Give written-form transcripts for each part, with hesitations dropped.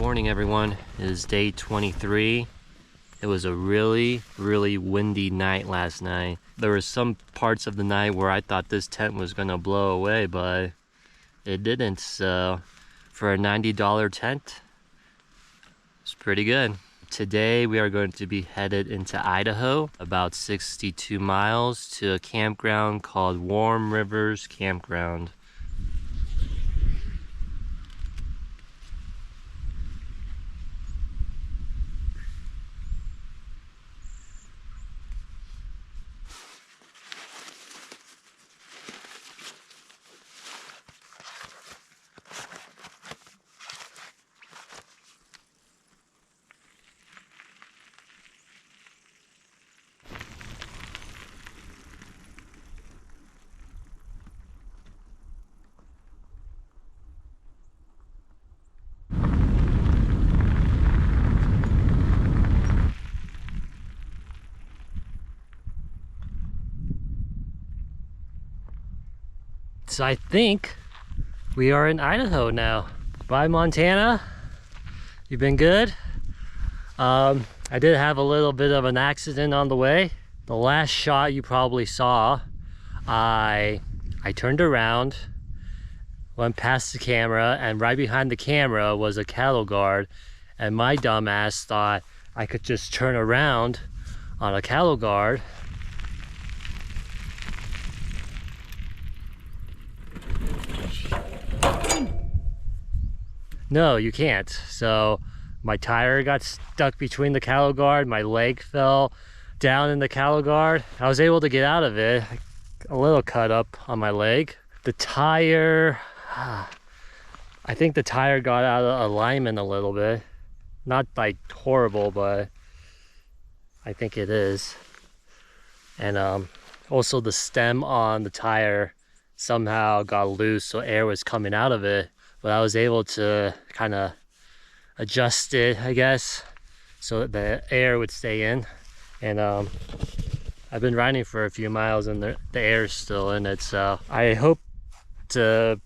morning, everyone. It is day 23. It was a really windy night last night. There were some parts of the night where I thought this tent was gonna blow away, but it didn't. So for a $90 tent, it's pretty good. Today we are going to be headed into Idaho, about 62 miles to a campground called Warm Rivers Campground. So I think we are in Idaho now. Bye, Montana. You've been good. I did have a little bit of an accident on the way. The last shot you probably saw, I turned around, went past the camera, and right behind the camera was a cattle guard, and my dumb ass thought I could just turn around on a cattle guard. No, you can't. So my tire got stuck between the cattle guard, my leg fell down in the cattle guard. I was able to get out of it, a little cut up on my leg. The tire, I think the tire got out of alignment a little bit. Not like horrible, but I think it is. And also the stem on the tire somehow got loose, so air was coming out of it. But I was able to kind of adjust it, I guess, so that the air would stay in. And I've been riding for a few miles and the air is still in it. So I hope to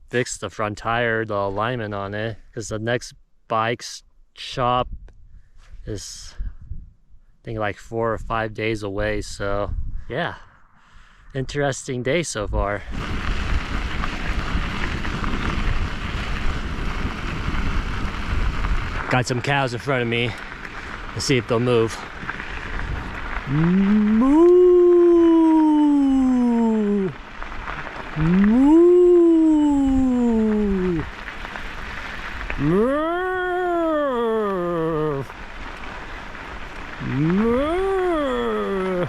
fix the front tire, the alignment on it, because the next bike shop is, I think, like 4 or 5 days away. So yeah, interesting day so far. Got some cows in front of me. Let's see if they'll move. Moo! Moo! Moo! Moo!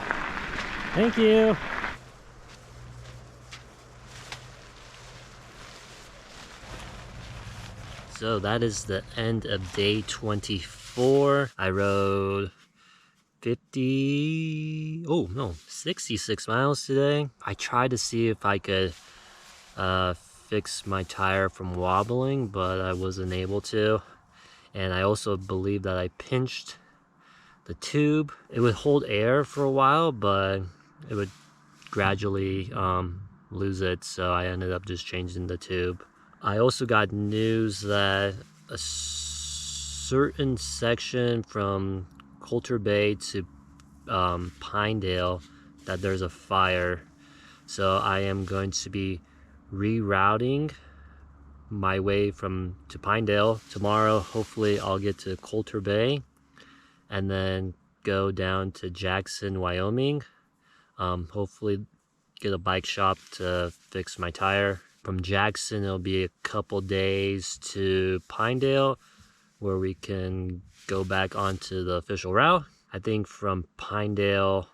Thank you. So that is the end of day 24. I rode 66 miles today. I tried to see if I could fix my tire from wobbling, but I wasn't able to. And I also believe that I pinched the tube. It would hold air for a while, but it would gradually lose it. So I ended up just changing the tube. I also got news that a certain section from Coulter Bay to Pinedale, that there's a fire. So I am going to be rerouting my way to Pinedale. Tomorrow, hopefully I'll get to Coulter Bay and then go down to Jackson, Wyoming. Hopefully get a bike shop to fix my tire. From Jackson, it'll be a couple days to Pinedale, where we can go back onto the official route. I think from Pinedale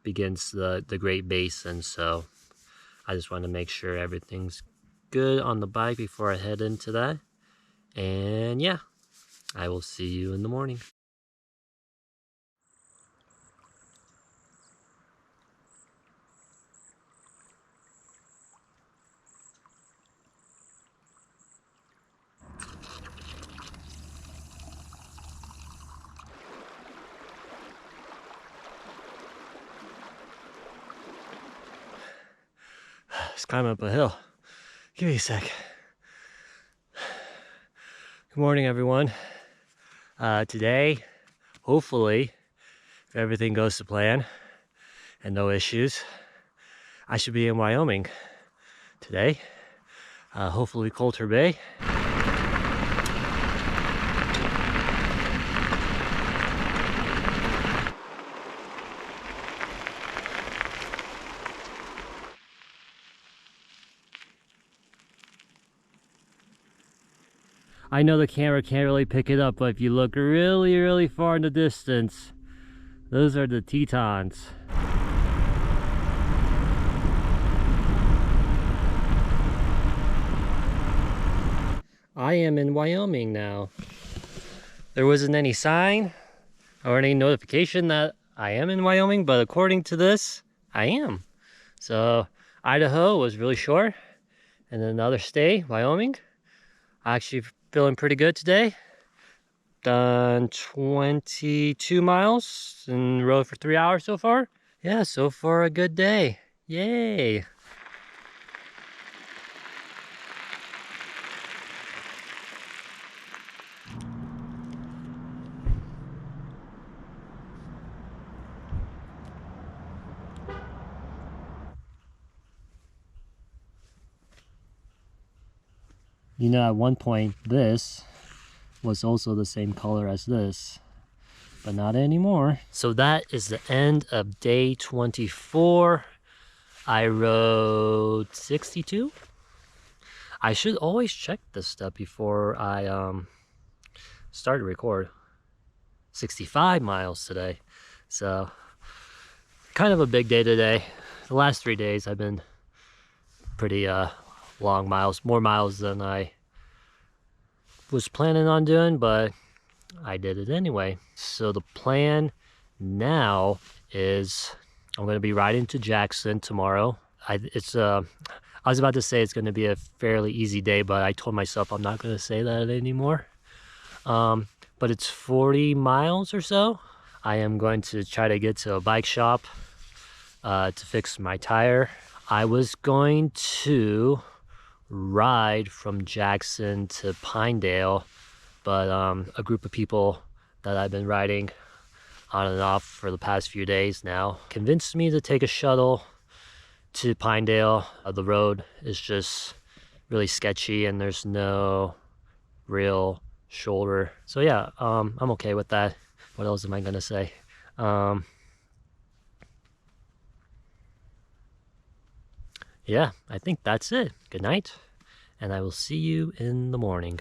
begins the Great Basin, so I just want to make sure everything's good on the bike before I head into that. And yeah, I will see you in the morning. Let's climb up a hill. Give me a sec. Good morning, everyone. Today, hopefully, if everything goes to plan and no issues, I should be in Wyoming today. Hopefully Coulter Bay. I know the camera can't really pick it up, but if you look really far in the distance, those are the Tetons. I am in Wyoming now. There wasn't any sign or any notification that I am in Wyoming, but according to this, I am. So Idaho was really short, and then another state, Wyoming. Actually feeling pretty good today. Done 22 miles and rode for 3 hours so far. Yeah, so far a good day. Yay. You know, at one point this was also the same color as this, but not anymore. So that is the end of day 24. I rode 62. I should always check this stuff before I start to record. 65 miles today. So kind of a big day today. The last 3 days I've been pretty long miles, more miles than I was planning on doing, but I did it anyway. So the plan now is I'm going to be riding to Jackson tomorrow. I was about to say it's going to be a fairly easy day, but I told myself I'm not going to say that anymore. But it's 40 miles or so. I am going to try to get to a bike shop to fix my tire. I was going to ride from Jackson to Pinedale, but a group of people that I've been riding on and off for the past few days now convinced me to take a shuttle to Pinedale. The road is just really sketchy and there's no real shoulder. So yeah, I'm okay with that. What else am I gonna say? Yeah, I think that's it. Good night, and I will see you in the morning.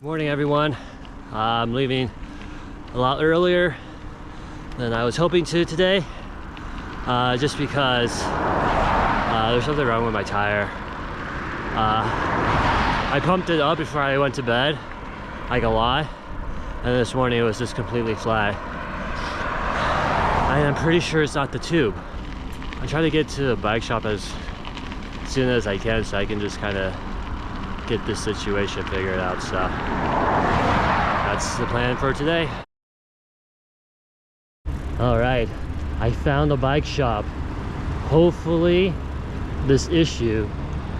Morning, everyone. I'm leaving a lot earlier than I was hoping to today, just because there's something wrong with my tire. I pumped it up before I went to bed, like a lot, and this morning it was just completely flat. And I'm pretty sure it's not the tube. I'm trying to get to the bike shop as soon as I can so I can just kind of get this situation figured out. So that's the plan for today. All right, I found a bike shop. Hopefully this issue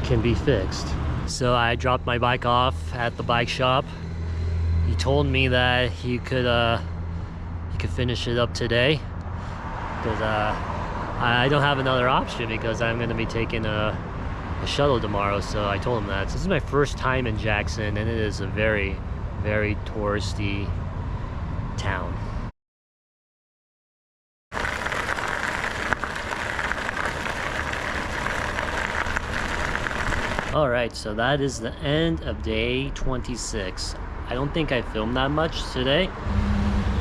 can be fixed. So I dropped my bike off at the bike shop. He told me that he could finish it up today, because I don't have another option because I'm going to be taking a shuttle tomorrow. So I told him that. So this is my first time in Jackson, and it is a very touristy town. Alright, so that is the end of day 26. I don't think I filmed that much today.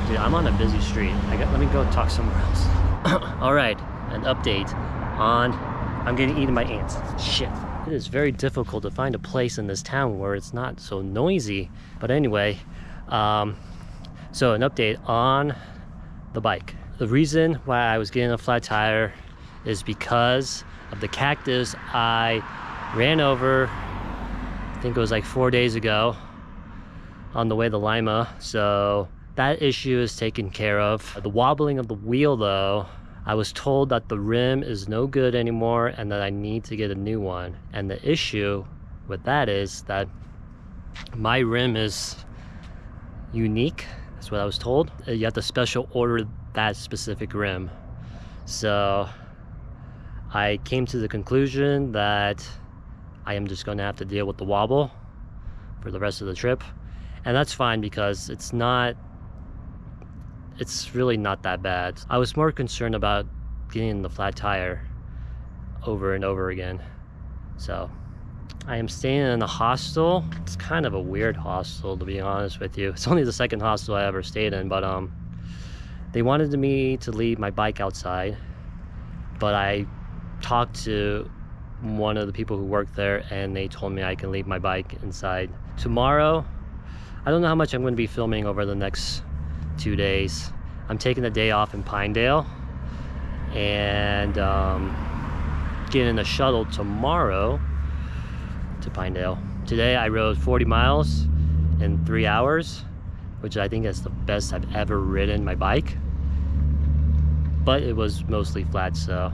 Dude, I'm on a busy street. Let me go talk somewhere else. Alright, an update on... I'm getting eaten by ants. Shit. It is very difficult to find a place in this town where it's not so noisy. But anyway, so an update on the bike. The reason why I was getting a flat tire is because of the cactus I ran over I think it was like 4 days ago on the way to Lima. So that issue is taken care of. The wobbling of the wheel though, I was told that the rim is no good anymore and that I need to get a new one. And the issue with that is that my rim is unique. That's what I was told. You have to special order that specific rim. So I came to the conclusion that I am just going to have to deal with the wobble for the rest of the trip. And that's fine because it's really not that bad. I was more concerned about getting the flat tire over and over again. So I am staying in a hostel. It's kind of a weird hostel, to be honest with you. It's only the second hostel I ever stayed in, but they wanted me to leave my bike outside, but I talked to one of the people who worked there and they told me I can leave my bike inside. Tomorrow, I don't know how much I'm going to be filming over the next 2 days. I'm taking a day off in Pinedale and getting a shuttle tomorrow to Pinedale. Today I rode 40 miles in 3 hours, which I think is the best I've ever ridden my bike. But it was mostly flat, so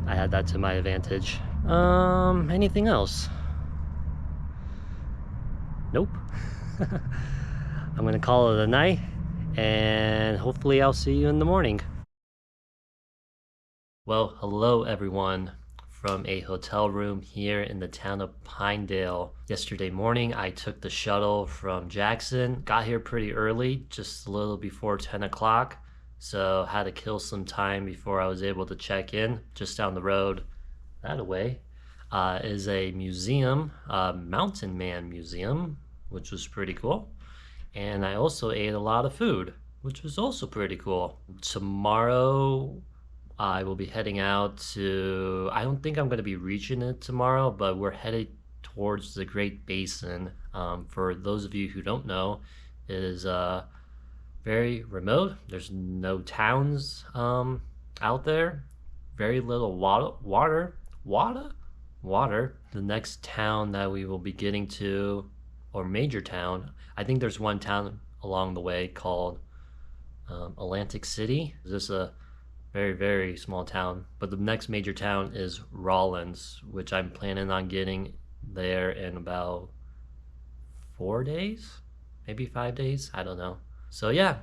I had that to my advantage. Anything else? Nope. I'm gonna call it a night, and hopefully I'll see you in the morning. Well, hello everyone from a hotel room here in the town of Pinedale. Yesterday morning I took the shuttle from Jackson, got here pretty early, just a little before 10 o'clock. So had to kill some time before I was able to check in. Just down the road, that way, is a museum, Mountain Man Museum, which was pretty cool. And I also ate a lot of food, which was also pretty cool. Tomorrow, I will be heading out to, I don't think I'm going to be reaching it tomorrow, but we're headed towards the Great Basin. For those of you who don't know, it is very remote. There's no towns out there. Very little water. The next town that we will be getting to, or major town, I think there's one town along the way called Atlantic City. This is a very, very small town. But the next major town is Rawlins, which I'm planning on getting there in about 4 days, maybe 5 days. I don't know. So yeah,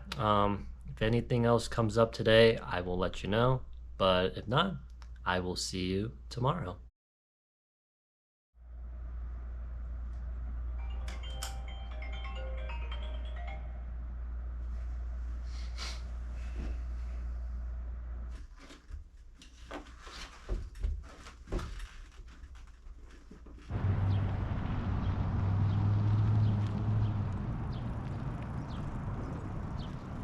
if anything else comes up today, I will let you know. But if not, I will see you tomorrow.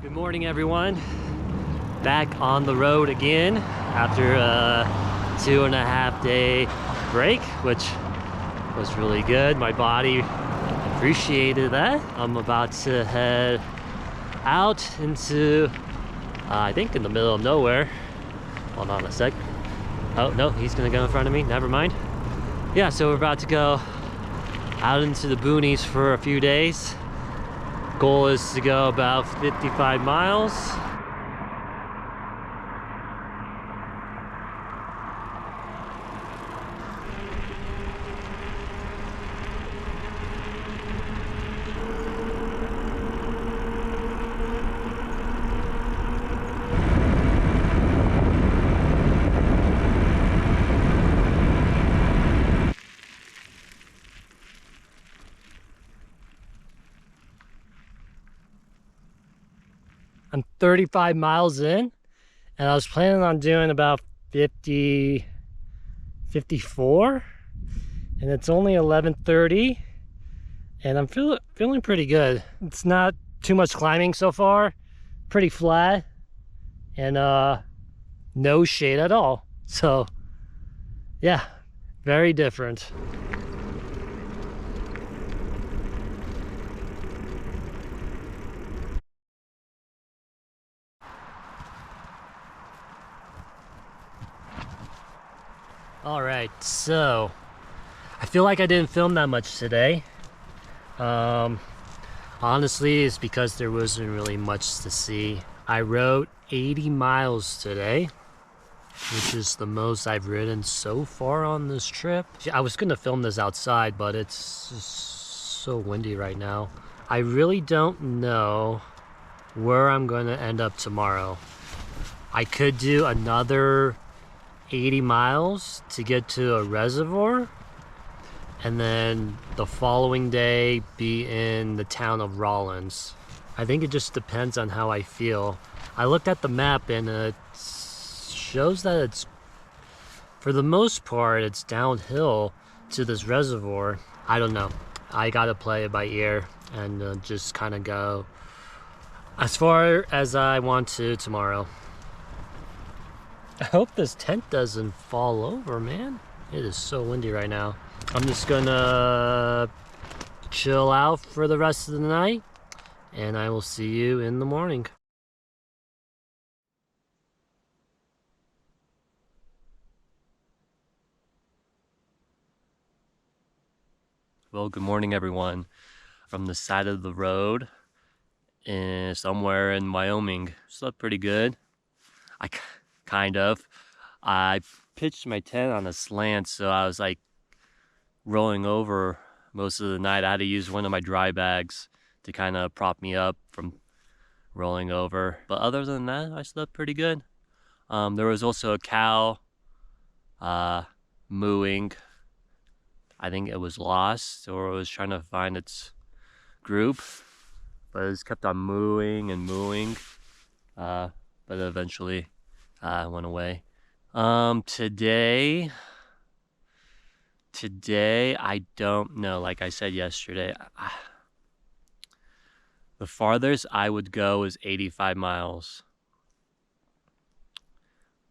Good morning, everyone. Back on the road again after a 2.5 day break, which was really good. My body appreciated that. I'm about to head out into, I think in the middle of nowhere. Hold on a sec. Oh, no, he's gonna go in front of me. Never mind. Yeah, so we're about to go out into the boonies for a few days. Goal is to go about 55 miles. I'm 35 miles in, and I was planning on doing about 50, 54, and it's only 11:30, and I'm feeling pretty good. It's not too much climbing so far, pretty flat, and no shade at all. So yeah, very different. All right, so I feel like I didn't film that much today. Honestly, it's because there wasn't really much to see. I rode 80 miles today, which is the most I've ridden so far on this trip. I was gonna film this outside, but it's just so windy right now. I really don't know where I'm gonna end up tomorrow. I could do another 80 miles to get to a reservoir, and then the following day be in the town of Rawlins. I think it just depends on how I feel. I looked at the map and it shows that it's, for the most part, it's downhill to this reservoir. I don't know. I gotta play it by ear and just kind of go as far as I want to tomorrow. I hope this tent doesn't fall over, man. It is so windy right now. I'm just gonna chill out for the rest of the night, and I will see you in the morning. Well, good morning, everyone. From the side of the road, somewhere in Wyoming. Slept pretty good. I pitched my tent on a slant, so I was like rolling over most of the night. I had to use one of my dry bags to kind of prop me up from rolling over. But other than that, I slept pretty good. There was also a cow mooing. I think it was lost or it was trying to find its group, but it just kept on mooing and mooing. But eventually went away. Today I don't know. Like I said yesterday, the farthest I would go is 85 miles.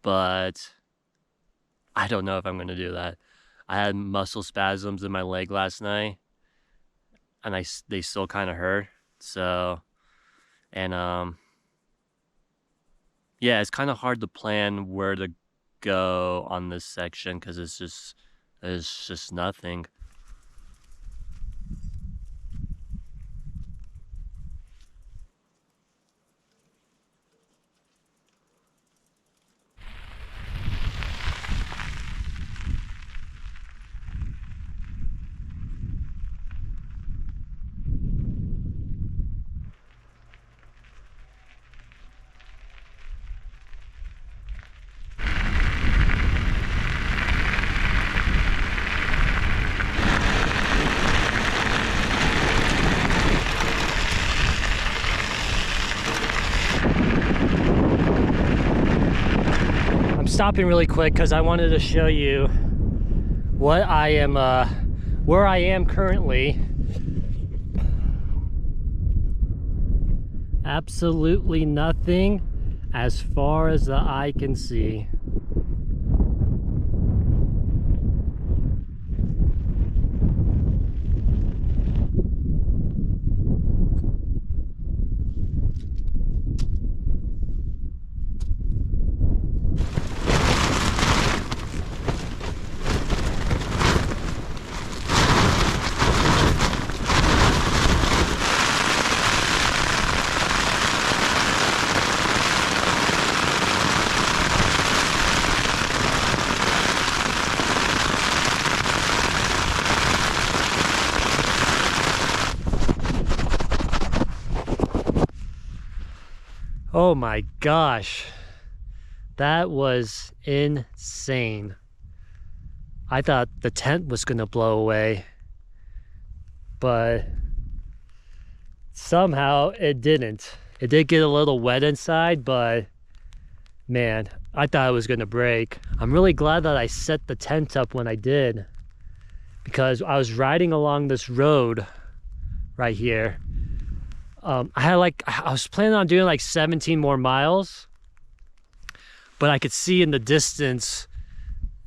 But I don't know if I'm going to do that. I had muscle spasms in my leg last night, and they still kind of hurt. So, and yeah, it's kind of hard to plan where to go on this section because there's just nothing. Stopping really quick because I wanted to show you what I am, where I am currently. Absolutely nothing as far as the eye can see. Oh my gosh, that was insane. I thought the tent was gonna blow away, but somehow it didn't. It did get a little wet inside, but man, I thought it was gonna break. I'm really glad that I set the tent up when I did, because I was riding along this road right here. I was planning on doing like 17 more miles, but I could see in the distance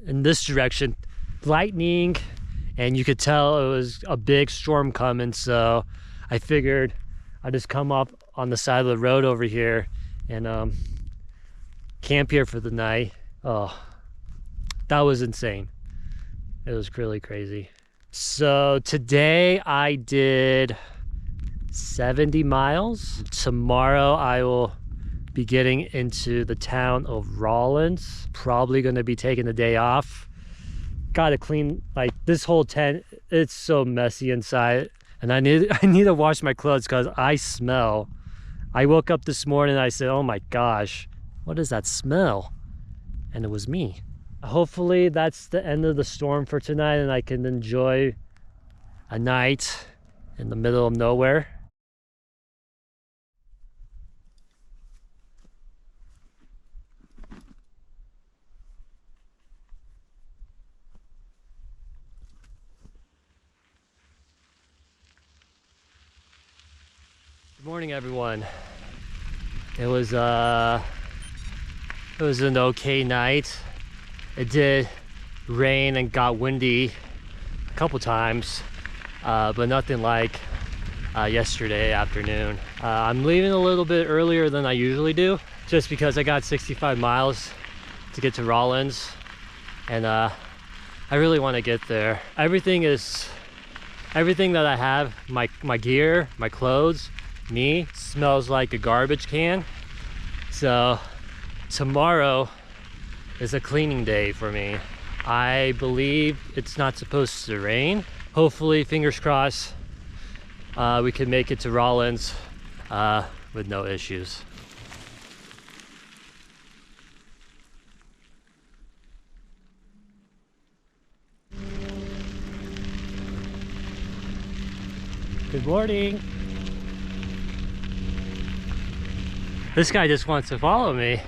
in this direction lightning, and you could tell it was a big storm coming. So I figured I'd just come up on the side of the road over here and camp here for the night. Oh, that was insane. It was really crazy. So today I did 70 miles. Tomorrow I will be getting into the town of Rawlins. Probably gonna be taking the day off. Gotta clean, like, this whole tent, it's so messy inside. And I need to wash my clothes because I smell. I woke up this morning and I said, oh my gosh, what is that smell? And it was me. Hopefully that's the end of the storm for tonight and I can enjoy a night in the middle of nowhere. Good morning, everyone. It was an okay night. It did rain and got windy a couple times, but nothing like yesterday afternoon. I'm leaving a little bit earlier than I usually do, just because I got 65 miles to get to Rawlins, and I really want to get there. Everything that I have, my gear, my clothes, me, smells like a garbage can. So tomorrow is a cleaning day for me. I believe it's not supposed to rain. Hopefully, fingers crossed, we can make it to Rawlins with no issues. Good morning. This guy just wants to follow me.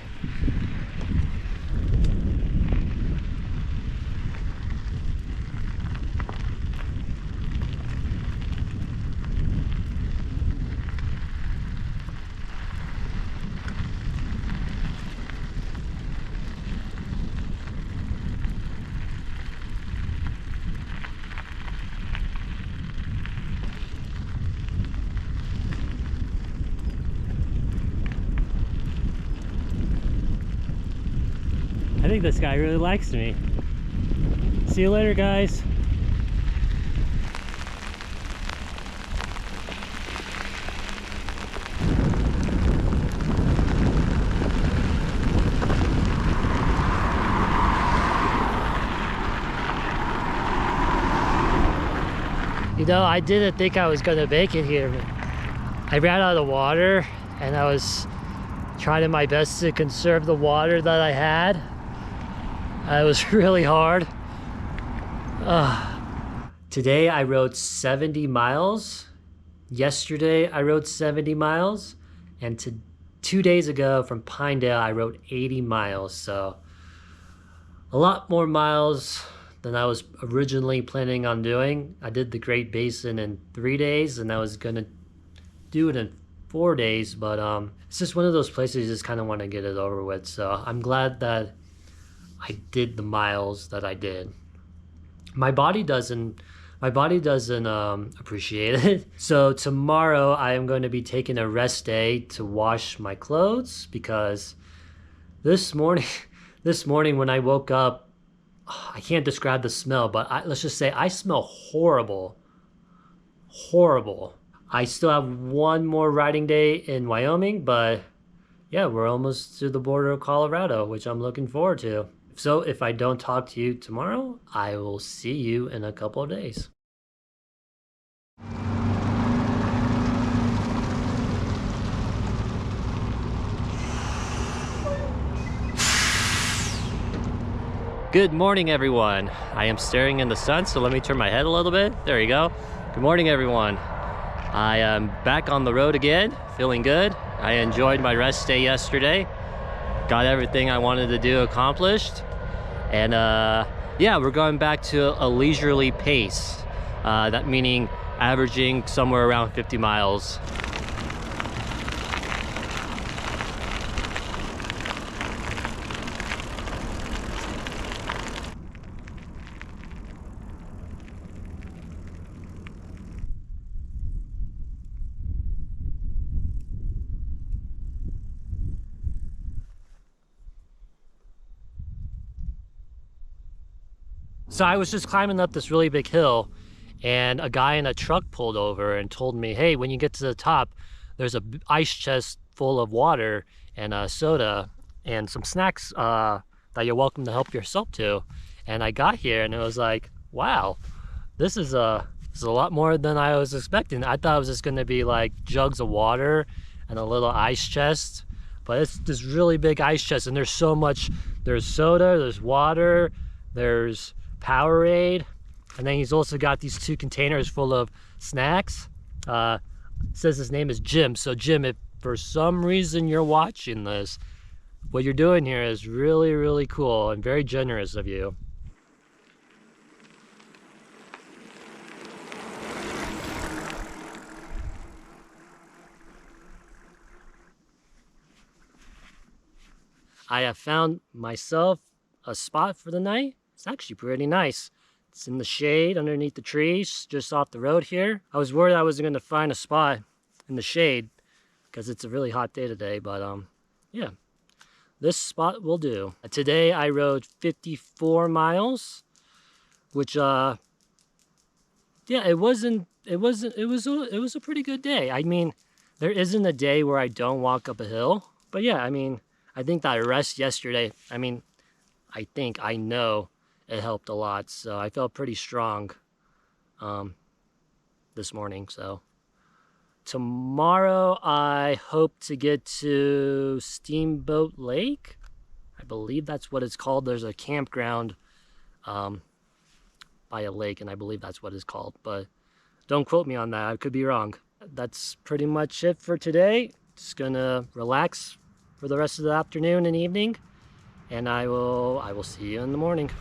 I think this guy really likes me. See you later, guys. You know, I didn't think I was gonna make it here. I ran out of water and I was trying my best to conserve the water that I had. It was really hard. Today I rode 70 miles. Yesterday I rode 70 miles. And 2 days ago from Pinedale I rode 80 miles. So a lot more miles than I was originally planning on doing. I did the Great Basin in 3 days and I was gonna do it in 4 days. But it's just one of those places you just kind of want to get it over with. So I'm glad that I did the miles that I did. My body doesn't appreciate it. So tomorrow I am going to be taking a rest day to wash my clothes because this morning when I woke up, I can't describe the smell, but let's just say I smell horrible. Horrible. I still have one more riding day in Wyoming, but yeah, we're almost to the border of Colorado, which I'm looking forward to. So if I don't talk to you tomorrow, I will see you in a couple of days. Good morning, everyone. I am staring in the sun, so let me turn my head a little bit. There you go. Good morning, everyone. I am back on the road again, feeling good. I enjoyed my rest day yesterday. Got everything I wanted to do accomplished. And yeah, we're going back to a leisurely pace. That meaning averaging somewhere around 50 miles. So I was just climbing up this really big hill and a guy in a truck pulled over and told me, hey, when you get to the top, there's a ice chest full of water and soda and some snacks that you're welcome to help yourself to. And I got here and it was like, wow, this is a lot more than I was expecting. I thought it was just gonna be like jugs of water and a little ice chest, but it's this really big ice chest, and there's so much. There's soda, there's water, there's Powerade, and then he's also got these 2 containers full of snacks. Says his name is Jim. So Jim, if for some reason you're watching this, what you're doing here is really, really cool and very generous of you. I have found myself a spot for the night. It's actually pretty nice. It's in the shade underneath the trees just off the road here. I was worried I wasn't going to find a spot in the shade because it's a really hot day today, but yeah, this spot will do. Today I rode 54 miles, which yeah, it was a pretty good day. I mean, there isn't a day where I don't walk up a hill, but yeah, I mean, I think that rest yesterday, I know it helped a lot. So I felt pretty strong this morning. So tomorrow I hope to get to Steamboat Lake. I believe that's what it's called. There's a campground by a lake, and I believe that's what it's called. But don't quote me on that. I could be wrong. That's pretty much it for today. Just gonna relax for the rest of the afternoon and evening, and I will see you in the morning.